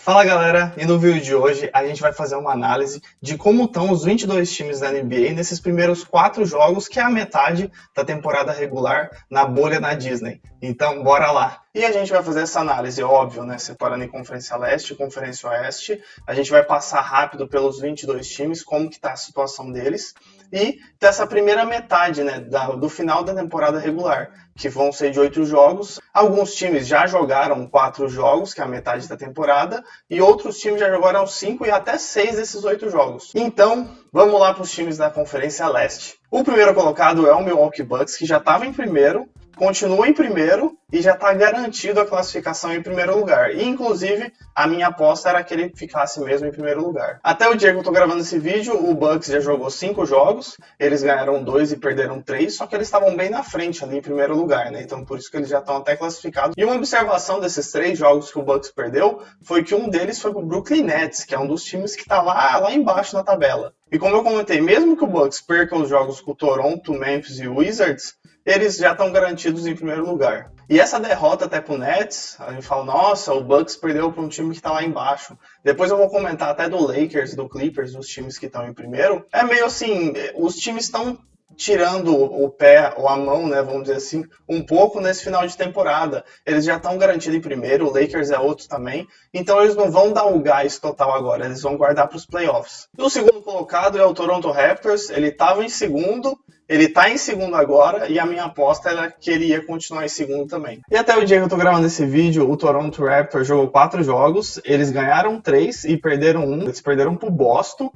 Fala galera, e no vídeo de hoje a gente vai fazer uma análise de como estão os 22 times da NBA nesses primeiros 4 jogos, que é a metade da temporada regular na bolha da Disney. Então bora lá! E a gente vai fazer essa análise, óbvio, né, separando em Conferência Leste e Conferência Oeste. A gente vai passar rápido pelos 22 times, como que está a situação deles, e dessa primeira metade, né, do final da temporada regular, que vão ser de 8 jogos. Alguns times já jogaram 4 jogos, que é a metade da temporada, e outros times já jogaram 5 e até 6 desses 8 jogos. Então, vamos lá para os times da Conferência Leste. O primeiro colocado é o Milwaukee Bucks, que já estava em primeiro, continua em primeiro e já está garantido a classificação em primeiro lugar. E, inclusive, a minha aposta era que ele ficasse mesmo em primeiro lugar. Até o dia que eu estou gravando esse vídeo, o Bucks já jogou 5 jogos, eles ganharam 2 e perderam 3, só que eles estavam bem na frente ali em primeiro lugar, né? Então, por isso que eles já estão até classificados. E uma observação desses 3 jogos que o Bucks perdeu foi que um deles foi pro Brooklyn Nets, que é um dos times que está lá embaixo na tabela. E como eu comentei, mesmo que o Bucks perca os jogos com o Toronto, Memphis e Wizards, eles já estão garantidos em primeiro lugar. E essa derrota até pro Nets, a gente fala, nossa, o Bucks perdeu para um time que está lá embaixo. Depois eu vou comentar até do Lakers, do Clippers, os times que estão em primeiro. É meio assim, os times estão tirando o pé ou a mão, né, vamos dizer assim, um pouco nesse final de temporada. Eles já estão garantidos em primeiro, o Lakers é outro também, então eles não vão dar o gás total agora, eles vão guardar para os playoffs. O segundo colocado é o Toronto Raptors, ele estava em segundo, ele está em segundo agora, e a minha aposta era que ele ia continuar em segundo também. E até o dia que eu tô gravando esse vídeo, o Toronto Raptors jogou 4 jogos, eles ganharam 3 e perderam 1, eles perderam pro Boston.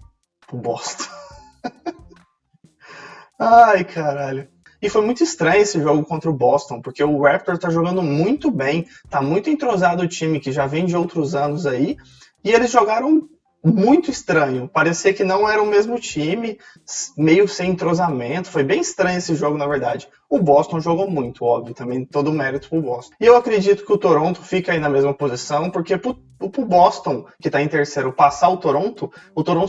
Ai, caralho. E foi muito estranho esse jogo contra o Boston, porque o Raptors tá jogando muito bem, tá muito entrosado o time que já vem de outros anos aí, e eles jogaram muito estranho. Parecia que não era o mesmo time, meio sem entrosamento. Foi bem estranho esse jogo, na verdade. O Boston jogou muito, óbvio, também todo o mérito pro Boston. E eu acredito que o Toronto fica aí na mesma posição, porque pro Boston, que tá em terceiro, passar o Toronto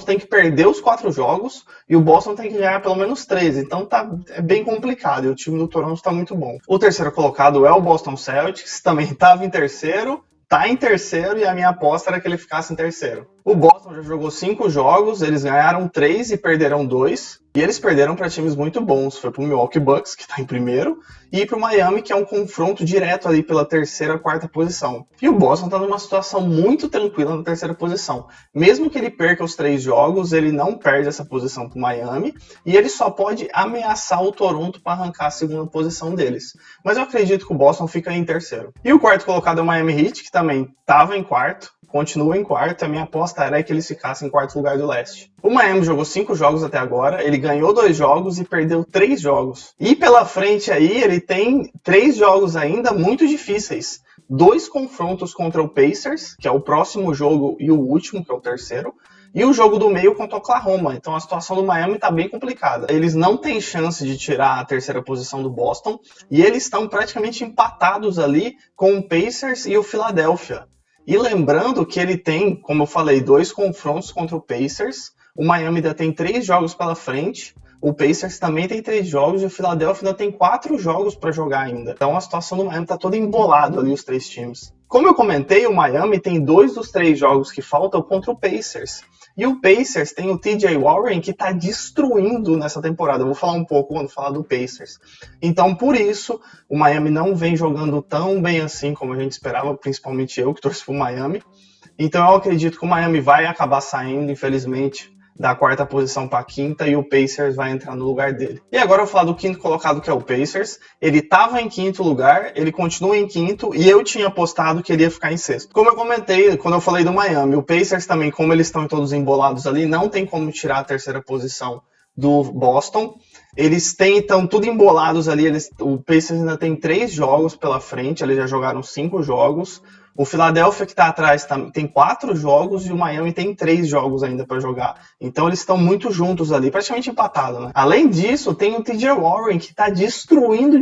tem que perder os 4 jogos e o Boston tem que ganhar pelo menos 3. Então é bem complicado e o time do Toronto tá muito bom. O terceiro colocado é o Boston Celtics, também estava em terceiro, tá em terceiro e a minha aposta era que ele ficasse em terceiro. O Boston já jogou 5 jogos, eles ganharam 3 e perderam 2. E eles perderam para times muito bons. Foi pro Milwaukee Bucks, que tá em primeiro, e pro Miami, que é um confronto direto ali pela terceira, quarta posição. E o Boston tá numa situação muito tranquila na terceira posição. Mesmo que ele perca os 3 jogos, ele não perde essa posição pro Miami, e ele só pode ameaçar o Toronto para arrancar a segunda posição deles. Mas eu acredito que o Boston fica em terceiro. E o quarto colocado é o Miami Heat, que também tava em quarto, continua em quarto, a minha aposta era que eles ficassem em quarto lugar do leste. O Miami jogou 5 jogos até agora, ele ganhou 2 jogos e perdeu 3 jogos. E pela frente aí, ele tem 3 jogos ainda muito difíceis. 2 confrontos contra o Pacers, que é o próximo jogo, e o último, que é o terceiro. E o jogo do meio contra o Oklahoma. Então a situação do Miami está bem complicada. Eles não têm chance de tirar a terceira posição do Boston, e eles estão praticamente empatados ali com o Pacers e o Philadelphia. E lembrando que ele tem, como eu falei, 2 confrontos contra o Pacers, o Miami ainda tem 3 jogos pela frente, o Pacers também tem 3 jogos e o Philadelphia ainda tem 4 jogos para jogar ainda. Então a situação do Miami está toda embolada ali, os 3 times. Como eu comentei, o Miami tem 2 dos 3 jogos que faltam contra o Pacers. E o Pacers tem o TJ Warren que está destruindo nessa temporada. Eu vou falar um pouco quando falar do Pacers. Então, por isso, o Miami não vem jogando tão bem assim como a gente esperava, principalmente eu que torço pro Miami. Então, eu acredito que o Miami vai acabar saindo, infelizmente, da quarta posição para a quinta e o Pacers vai entrar no lugar dele. E agora eu vou falar do quinto colocado, que é o Pacers. Ele estava em quinto lugar, ele continua em quinto e eu tinha apostado que ele ia ficar em sexto. Como eu comentei quando eu falei do Miami, o Pacers também, como eles estão todos embolados ali, não tem como tirar a terceira posição do Boston. Eles estão tudo embolados ali, o Pacers ainda tem 3 jogos pela frente, eles já jogaram 5 jogos. O Philadelphia, que está atrás, tem 4 jogos e o Miami tem 3 jogos ainda para jogar. Então eles estão muito juntos ali, praticamente empatados, né? Além disso, tem o TJ Warren, que está destruindo.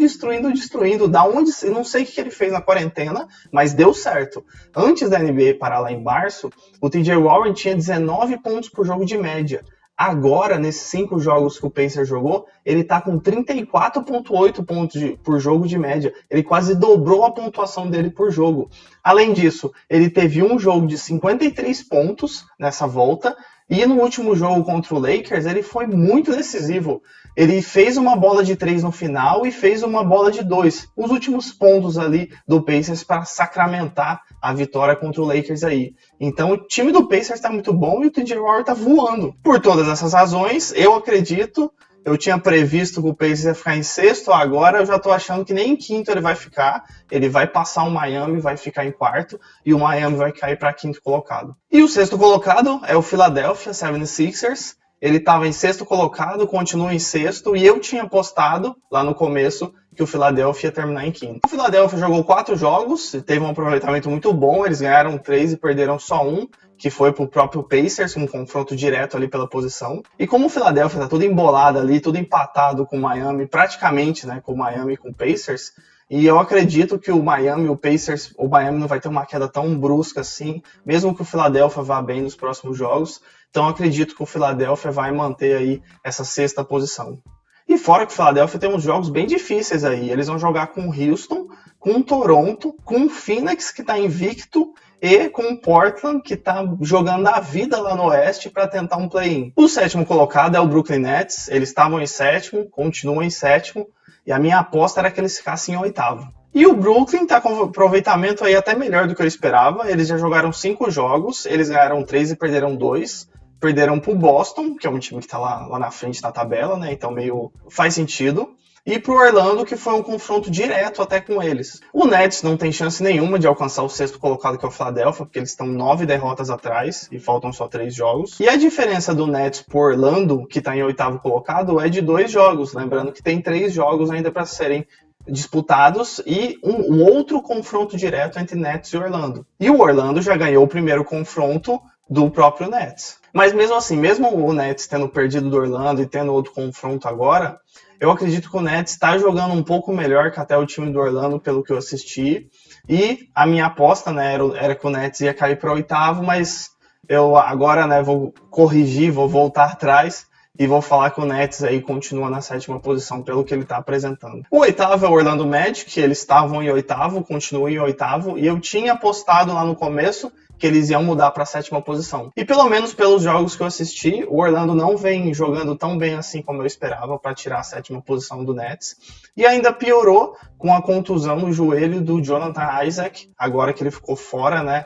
Da onde, eu não sei o que ele fez na quarentena, mas deu certo. Antes da NBA parar lá em março, o TJ Warren tinha 19 pontos por jogo de média. Agora, nesses 5 jogos que o Pacers jogou, ele tá com 34,8 pontos por jogo de média. Ele quase dobrou a pontuação dele por jogo. Além disso, ele teve um jogo de 53 pontos nessa volta. E no último jogo contra o Lakers, ele foi muito decisivo. Ele fez uma bola de 3 no final e fez uma bola de 2. Os últimos pontos ali do Pacers para sacramentar a vitória contra o Lakers aí. Então o time do Pacers está muito bom e o TJ Warren está voando. Por todas essas razões, eu acredito, eu tinha previsto que o Pacers ia ficar em sexto, agora eu já estou achando que nem em quinto ele vai ficar. Ele vai passar o Miami, vai ficar em quarto e o Miami vai cair para quinto colocado. E o sexto colocado é o Philadelphia 76ers. Ele estava em sexto colocado, continua em sexto, e eu tinha apostado lá no começo que o Philadelphia ia terminar em quinto. O Philadelphia jogou 4 jogos, teve um aproveitamento muito bom, eles ganharam 3 e perderam só 1, que foi pro próprio Pacers, um confronto direto ali pela posição. E como o Philadelphia tá tudo embolado ali, tudo empatado com o Miami, praticamente, né, com o Miami e com o Pacers, e eu acredito que o Miami não vai ter uma queda tão brusca assim, mesmo que o Philadelphia vá bem nos próximos jogos. Então eu acredito que o Philadelphia vai manter aí essa sexta posição. E fora que o Philadelphia tem uns jogos bem difíceis aí. Eles vão jogar com o Houston, com o Toronto, com o Phoenix, que está invicto, e com o Portland, que está jogando a vida lá no Oeste para tentar um play-in. O sétimo colocado é o Brooklyn Nets. Eles estavam em sétimo, continuam em sétimo, e a minha aposta era que eles ficassem em oitavo. E o Brooklyn tá com aproveitamento aí até melhor do que eu esperava. Eles já jogaram 5 jogos, eles ganharam 3 e perderam 2. Perderam pro Boston, que é um time que tá lá na frente na tabela, né? Então meio faz sentido. E pro Orlando, que foi um confronto direto até com eles. O Nets não tem chance nenhuma de alcançar o sexto colocado, que é o Philadelphia, porque eles estão 9 derrotas atrás e faltam só 3 jogos. E a diferença do Nets pro Orlando, que tá em oitavo colocado, é de 2 jogos. Lembrando que tem 3 jogos ainda para serem disputados e um outro confronto direto entre Nets e Orlando. E o Orlando já ganhou o primeiro confronto do próprio Nets. Mas mesmo assim, mesmo o Nets tendo perdido do Orlando e tendo outro confronto agora, eu acredito que o Nets está jogando um pouco melhor que até o time do Orlando, pelo que eu assisti. E a minha aposta, né, era que o Nets ia cair para oitavo, mas eu agora, né, vou corrigir, vou voltar atrás e vou falar que o Nets aí continua na sétima posição pelo que ele está apresentando. O oitavo é o Orlando Magic, eles estavam em oitavo, continuam em oitavo, e eu tinha apostado lá no começo que eles iam mudar para a sétima posição. E pelo menos pelos jogos que eu assisti, o Orlando não vem jogando tão bem assim como eu esperava para tirar a sétima posição do Nets. E ainda piorou com a contusão no joelho do Jonathan Isaac, agora que ele ficou fora, né,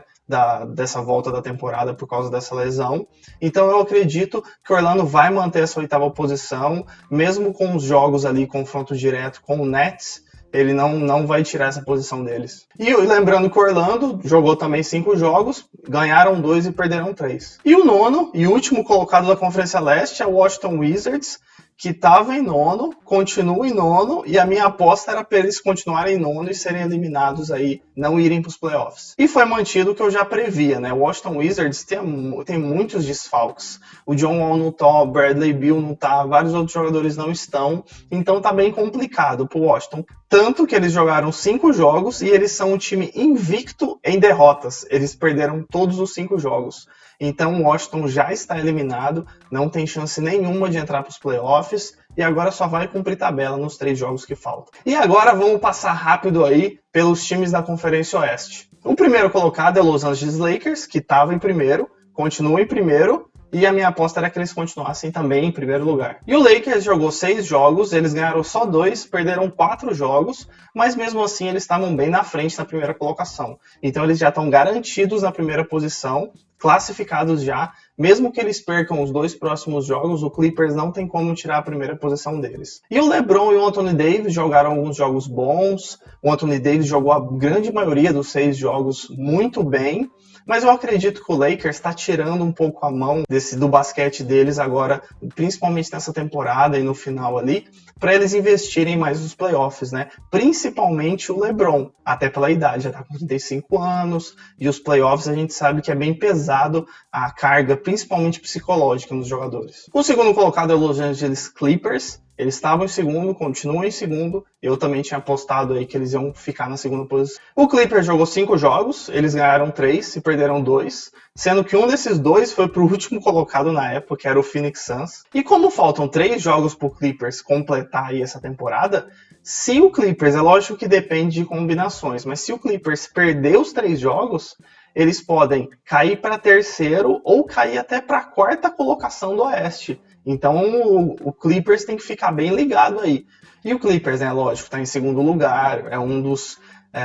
dessa volta da temporada por causa dessa lesão. Então eu acredito que o Orlando vai manter essa oitava posição, mesmo com os jogos ali, confronto direto com o Nets, ele não vai tirar essa posição deles. E lembrando que o Orlando jogou também 5 jogos, ganharam 2 e perderam 3. E o nono e último colocado da Conferência Leste é o Washington Wizards, que estava em nono, continua em nono, e a minha aposta era para eles continuarem em nono e serem eliminados aí, não irem para os playoffs. E foi mantido o que eu já previa, né? O Washington Wizards tem muitos desfalques. O John Wall não tá, o Bradley Beal não tá, vários outros jogadores não estão, então tá bem complicado pro Washington. Tanto que eles jogaram 5 jogos e eles são um time invicto em derrotas. Eles perderam todos os 5 jogos. Então o Washington já está eliminado, não tem chance nenhuma de entrar para os playoffs e agora só vai cumprir tabela nos 3 jogos que faltam. E agora vamos passar rápido aí pelos times da Conferência Oeste. O primeiro colocado é o Los Angeles Lakers, que estava em primeiro, continua em primeiro, e a minha aposta era que eles continuassem também em primeiro lugar. E o Lakers jogou 6 jogos, eles ganharam só 2, perderam 4 jogos, mas mesmo assim eles estavam bem na frente na primeira colocação. Então eles já estão garantidos na primeira posição, classificados já, mesmo que eles percam os 2 próximos jogos, o Clippers não tem como tirar a primeira posição deles. E o LeBron e o Anthony Davis jogaram alguns jogos bons, o Anthony Davis jogou a grande maioria dos 6 jogos muito bem, mas eu acredito que o Lakers está tirando um pouco a mão do basquete deles agora, principalmente nessa temporada e no final ali, para eles investirem mais nos playoffs, né? Principalmente o LeBron, até pela idade, já está com 35 anos, e os playoffs a gente sabe que é bem pesado a carga, principalmente psicológica nos jogadores. O segundo colocado é o Los Angeles Clippers, Eles estavam em segundo, continuam em segundo. Eu também tinha apostado aí que eles iam ficar na segunda posição. O Clippers jogou 5 jogos, eles ganharam 3 e perderam 2, sendo que um desses 2 foi pro último colocado na época, que era o Phoenix Suns. E como faltam 3 jogos pro Clippers completar aí essa temporada, se o Clippers, é lógico que depende de combinações, mas se o Clippers perder os 3 jogos, eles podem cair para terceiro ou cair até para a quarta colocação do Oeste. Então o Clippers tem que ficar bem ligado aí. E o Clippers, né, lógico, está em segundo lugar, é um dos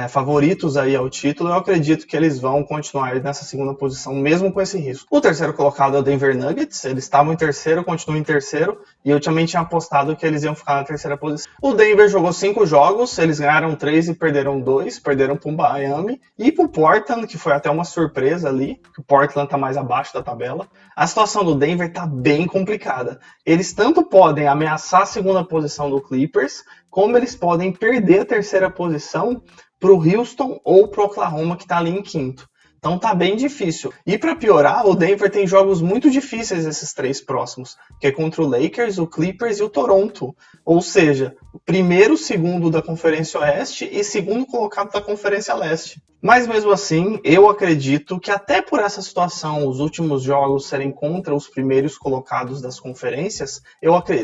favoritos aí ao título. Eu acredito que eles vão continuar nessa segunda posição, mesmo com esse risco. O terceiro colocado é o Denver Nuggets, eles estavam em terceiro, continuam em terceiro, e eu também tinha apostado que eles iam ficar na terceira posição. O Denver jogou 5 jogos, eles ganharam 3 e perderam 2, perderam para o Miami e para o Portland, que foi até uma surpresa ali, que o Portland está mais abaixo da tabela. A situação do Denver está bem complicada. Eles tanto podem ameaçar a segunda posição do Clippers, como eles podem perder a terceira posição para o Houston ou para o Oklahoma, que está ali em quinto. Então tá bem difícil. E para piorar, o Denver tem jogos muito difíceis esses 3 próximos, que é contra o Lakers, o Clippers e o Toronto. Ou seja, o primeiro, segundo da Conferência Oeste e segundo colocado da Conferência Leste. Mas mesmo assim, eu acredito que até por essa situação, os últimos jogos serem contra os primeiros colocados das conferências,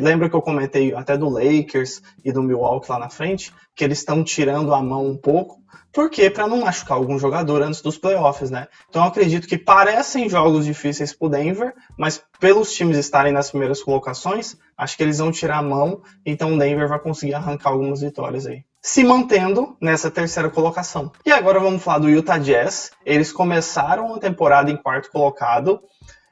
lembro que eu comentei até do Lakers e do Milwaukee lá na frente, que eles estão tirando a mão um pouco, porque para não machucar algum jogador antes dos playoffs, né? Então eu acredito que parecem jogos difíceis para o Denver, mas pelos times estarem nas primeiras colocações, acho que eles vão tirar a mão, então o Denver vai conseguir arrancar algumas vitórias aí, se mantendo nessa terceira colocação. E agora vamos falar do Utah Jazz. Eles começaram a temporada em quarto colocado,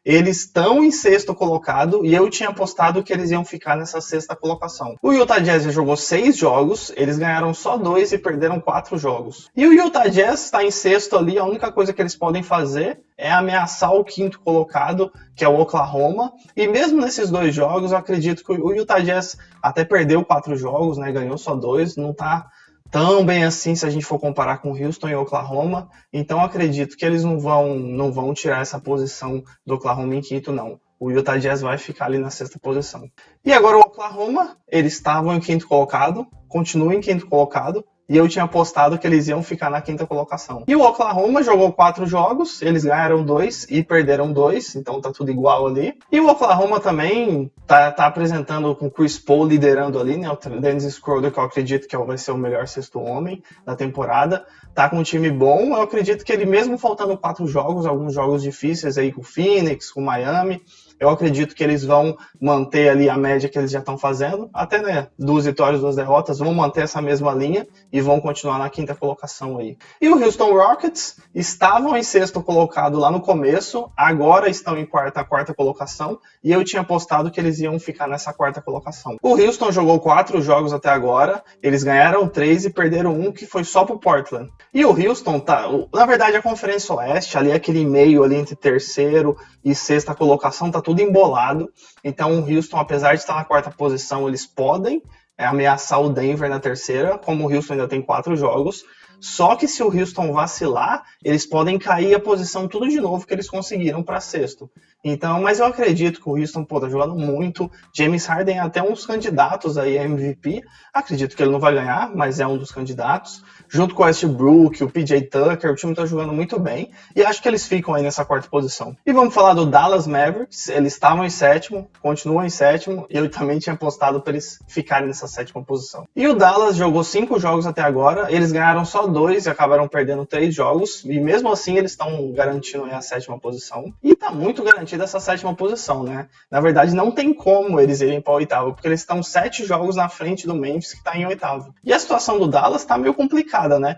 eles estão em sexto colocado e eu tinha apostado que eles iam ficar nessa sexta colocação. O Utah Jazz jogou 6 jogos, eles ganharam só 2 e perderam 4 jogos. E o Utah Jazz está em sexto ali, a única coisa que eles podem fazer é ameaçar o quinto colocado, que é o Oklahoma. E mesmo nesses 2 jogos, eu acredito que o Utah Jazz até perdeu 4 jogos, né? Ganhou só 2, não está tão bem assim se a gente for comparar com Houston e Oklahoma. Então acredito que eles não vão tirar essa posição do Oklahoma em quinto, não. O Utah Jazz vai ficar ali na sexta posição. E agora o Oklahoma, eles estavam em quinto colocado, continuam em quinto colocado, e eu tinha apostado que eles iam ficar na quinta colocação. E o Oklahoma jogou 4 jogos, eles ganharam 2 e perderam 2, então tá tudo igual ali. E o Oklahoma também tá apresentando com o Chris Paul liderando ali, né? O Dennis Schroeder, que eu acredito que vai ser o melhor sexto homem da temporada. Tá com um time bom, eu acredito que ele mesmo faltando 4 jogos, alguns jogos difíceis aí com o Phoenix, com o Miami, eu acredito que eles vão manter ali a média que eles já estão fazendo, até, né, 2 vitórias, 2 derrotas, vão manter essa mesma linha e vão continuar na quinta colocação aí. E o Houston Rockets estavam em sexto colocado lá no começo, agora estão em quarta colocação, e eu tinha apostado que eles iam ficar nessa quarta colocação. O Houston jogou 4 jogos até agora, eles ganharam 3 e perderam 1, que foi só pro Portland. E o Houston na verdade a Conferência Oeste, ali aquele meio ali entre terceiro e sexta colocação, tá tudo embolado. Então o Houston, apesar de estar na quarta posição, eles podem ameaçar o Denver na terceira, como o Houston ainda tem 4 jogos. Só que se o Houston vacilar, eles podem cair a posição tudo de novo que eles conseguiram para sexto. Então, mas eu acredito que o Houston tá jogando muito. James Harden é até um dos candidatos aí a MVP. Acredito que ele não vai ganhar, mas é um dos candidatos. Junto com o Westbrook, o PJ Tucker, o time tá jogando muito bem. E acho que eles ficam aí nessa quarta posição. E vamos falar do Dallas Mavericks. Eles estavam em sétimo, continuam em sétimo. E eu também tinha apostado para eles ficarem nessa sétima posição. E o Dallas jogou 5 jogos até agora. Eles ganharam só 2 e acabaram perdendo 3 jogos. E mesmo assim eles estão garantindo aí a sétima posição. E tá muito garantida essa sétima posição, né? Na verdade não tem como eles irem para a oitava, porque eles estão 7 jogos na frente do Memphis, que está em oitavo. E a situação do Dallas tá meio complicada, né?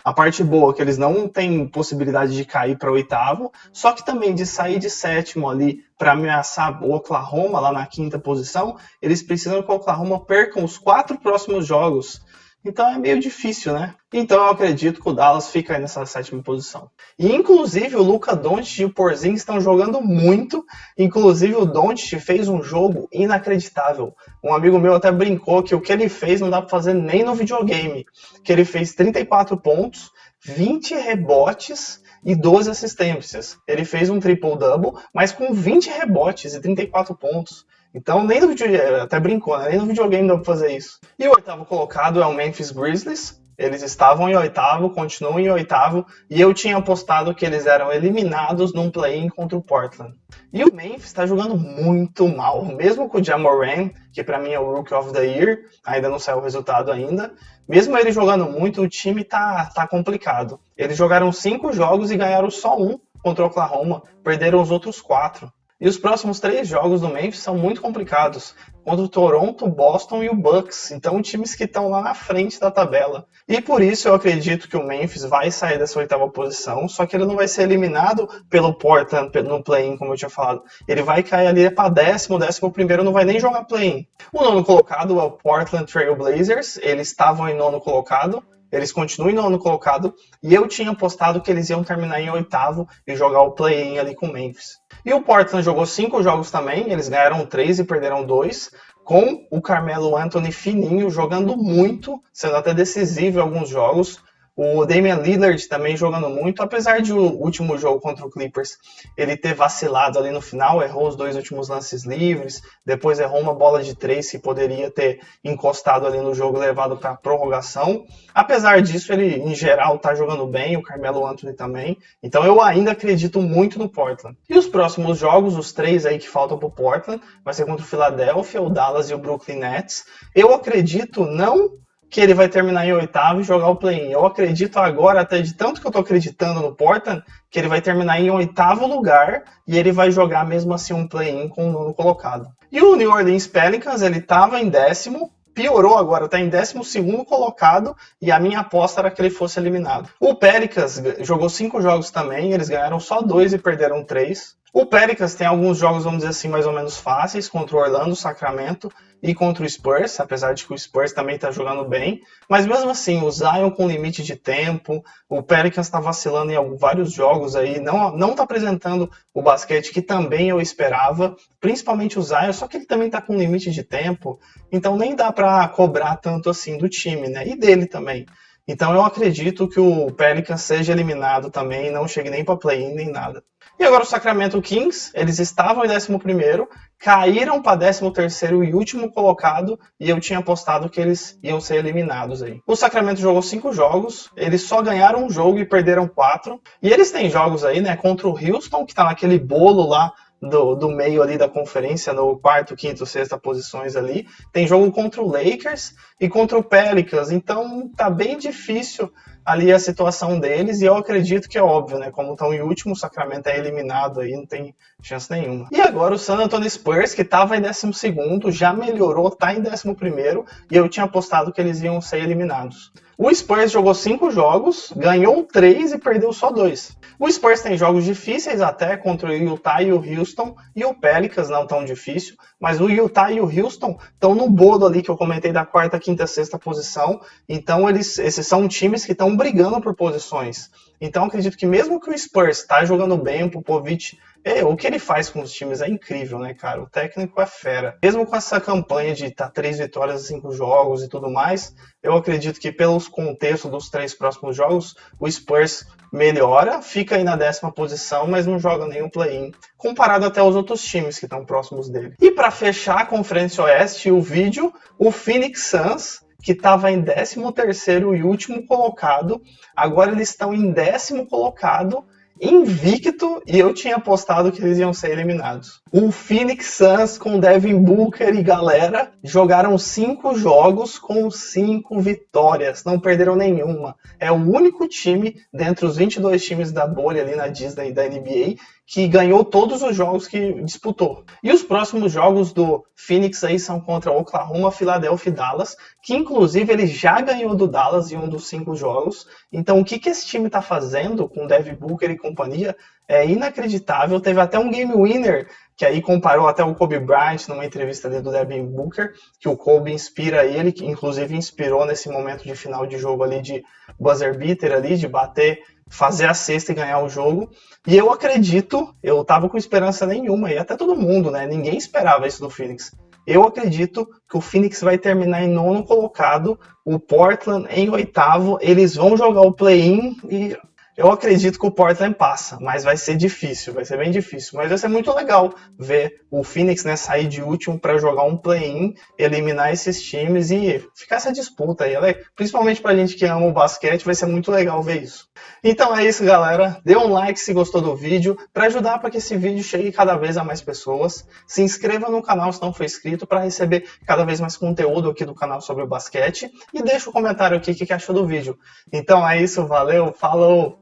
A parte boa é que eles não têm possibilidade de cair para oitavo, só que também de sair de sétimo ali para ameaçar o Oklahoma lá na quinta posição, eles precisam que o Oklahoma perca os 4 próximos jogos. Então é meio difícil, né? Então eu acredito que o Dallas fica aí nessa sétima posição. E inclusive o Luka Doncic e o Porzingis estão jogando muito. Inclusive o Doncic fez um jogo inacreditável. Um amigo meu até brincou que o que ele fez não dá para fazer nem no videogame. Que ele fez 34 pontos, 20 rebotes e 12 assistências. Ele fez um triple-double, mas com 20 rebotes e 34 pontos. Então, nem no até brincou, né? Nem no videogame dá pra fazer isso. E o oitavo colocado é o Memphis Grizzlies. Eles estavam em oitavo, continuam em oitavo, e eu tinha apostado que eles eram eliminados num play-in contra o Portland. E o Memphis está jogando muito mal, mesmo com o Ja Morant, que para mim é o Rookie of the Year, ainda não saiu o resultado ainda. Mesmo ele jogando muito, o time tá complicado. Eles jogaram 5 jogos e ganharam só um contra o Oklahoma, perderam os outros 4. E os próximos 3 jogos do Memphis são muito complicados, contra o Toronto, Boston e o Bucks. Então, times que estão lá na frente da tabela. E por isso eu acredito que o Memphis vai sair dessa oitava posição, só que ele não vai ser eliminado pelo Portland no play-in, como eu tinha falado. Ele vai cair ali para décimo primeiro, não vai nem jogar play-in. O nono colocado é o Portland Trail Blazers. Eles estavam em nono colocado. Eles continuam em nono colocado, e eu tinha apostado que eles iam terminar em oitavo e jogar o play-in ali com o Memphis. E o Portland jogou 5 jogos também, eles ganharam 3 e perderam 2, com o Carmelo Anthony fininho, jogando muito, sendo até decisivo em alguns jogos. O Damian Lillard também jogando muito, apesar de o último jogo contra o Clippers ele ter vacilado ali no final, errou os 2 últimos lances livres, depois errou uma bola de 3 que poderia ter encostado ali no jogo, levado para prorrogação. Apesar disso, ele em geral tá jogando bem, o Carmelo Anthony também, então eu ainda acredito muito no Portland. E os próximos jogos, os 3 aí que faltam pro Portland, vai ser contra o Philadelphia, o Dallas e o Brooklyn Nets. Eu acredito não que ele vai terminar em oitavo e jogar o play-in. Eu acredito agora, até de tanto que eu tô acreditando no Portland, que ele vai terminar em oitavo lugar e ele vai jogar mesmo assim um play-in com o nono colocado. E o New Orleans Pelicans, ele tava em décimo, piorou agora, tá em 12º colocado, e a minha aposta era que ele fosse eliminado. O Pelicans jogou 5 jogos também, eles ganharam só 2 e perderam 3. O Pelicans tem alguns jogos, vamos dizer assim, mais ou menos fáceis, contra o Orlando, Sacramento e contra o Spurs, apesar de que o Spurs também está jogando bem. Mas mesmo assim, o Zion com limite de tempo, o Pelicans está vacilando em vários jogos aí, não está apresentando o basquete que também eu esperava, principalmente o Zion, só que ele também está com limite de tempo, então nem dá para cobrar tanto assim do time, né? E dele também. Então eu acredito que o Pelicans seja eliminado também, não chegue nem para play-in nem nada. E agora o Sacramento Kings, eles estavam em 11º, caíram para 13º e último colocado, e eu tinha apostado que eles iam ser eliminados aí. O Sacramento jogou 5 jogos, eles só ganharam um jogo e perderam 4, e eles têm jogos aí, né, contra o Houston, que tá naquele bolo lá do meio ali da conferência, no quarto, quinto, sexta posições ali. Tem jogo contra o Lakers e contra o Pelicans, então tá bem difícil ali a situação deles, e eu acredito que é óbvio, né, como estão em último, o Sacramento é eliminado aí, não tem chance nenhuma. E agora o San Antonio Spurs, que estava em 12º, já melhorou, tá em 11º, e eu tinha apostado que eles iam ser eliminados. O Spurs jogou 5 jogos, ganhou 3 e perdeu só 2. O Spurs tem jogos difíceis até contra o Utah e o Houston, e o Pelicans não tão difícil, mas o Utah e o Houston estão no bolo ali que eu comentei da quarta, quinta, sexta posição, então esses são times que estão brigando por posições. Então acredito que mesmo que o Spurs está jogando bem, o Popovich, o que ele faz com os times é incrível, né, cara? O técnico é fera. Mesmo com essa campanha de 3 vitórias em 5 jogos e tudo mais, eu acredito que pelos contextos dos 3 próximos jogos, o Spurs melhora, fica aí na 10ª posição, mas não joga nenhum play-in, comparado até aos outros times que estão próximos dele. E para fechar a Conferência Oeste, o vídeo, o Phoenix Suns, que estava em 13º e último colocado, agora eles estão em 10º colocado, invicto, e eu tinha apostado que eles iam ser eliminados. O Phoenix Suns com Devin Booker e galera jogaram 5 jogos com 5 vitórias, não perderam nenhuma. É o único time dentre os 22 times da bolha ali na Disney da NBA que ganhou todos os jogos que disputou. E os próximos jogos do Phoenix aí são contra Oklahoma, Philadelphia e Dallas, que inclusive ele já ganhou do Dallas em um dos 5 jogos. Então o que esse time tá fazendo com Devin Booker e companhia é inacreditável. Teve até um game winner, que aí comparou até o Kobe Bryant numa entrevista ali do Devin Booker, que o Kobe inspira ele, que inclusive inspirou nesse momento de final de jogo ali de buzzer beater ali, de bater, fazer a cesta e ganhar o jogo. E eu acredito, eu tava com esperança nenhuma, e até todo mundo, né? Ninguém esperava isso do Phoenix. Eu acredito que o Phoenix vai terminar em 9º colocado, o Portland em 8º, eles vão jogar o play-in e Eu acredito que o Portland passa, mas vai ser difícil, vai ser bem difícil. Mas vai ser muito legal ver o Phoenix, né, sair de último para jogar um play-in, eliminar esses times e ficar essa disputa aí. Principalmente pra gente que ama o basquete, vai ser muito legal ver isso. Então é isso, galera. Dê um like se gostou do vídeo, para ajudar para que esse vídeo chegue cada vez a mais pessoas. Se inscreva no canal se não for inscrito para receber cada vez mais conteúdo aqui do canal sobre o basquete. E deixa um comentário aqui o que achou do vídeo. Então é isso, valeu, falou!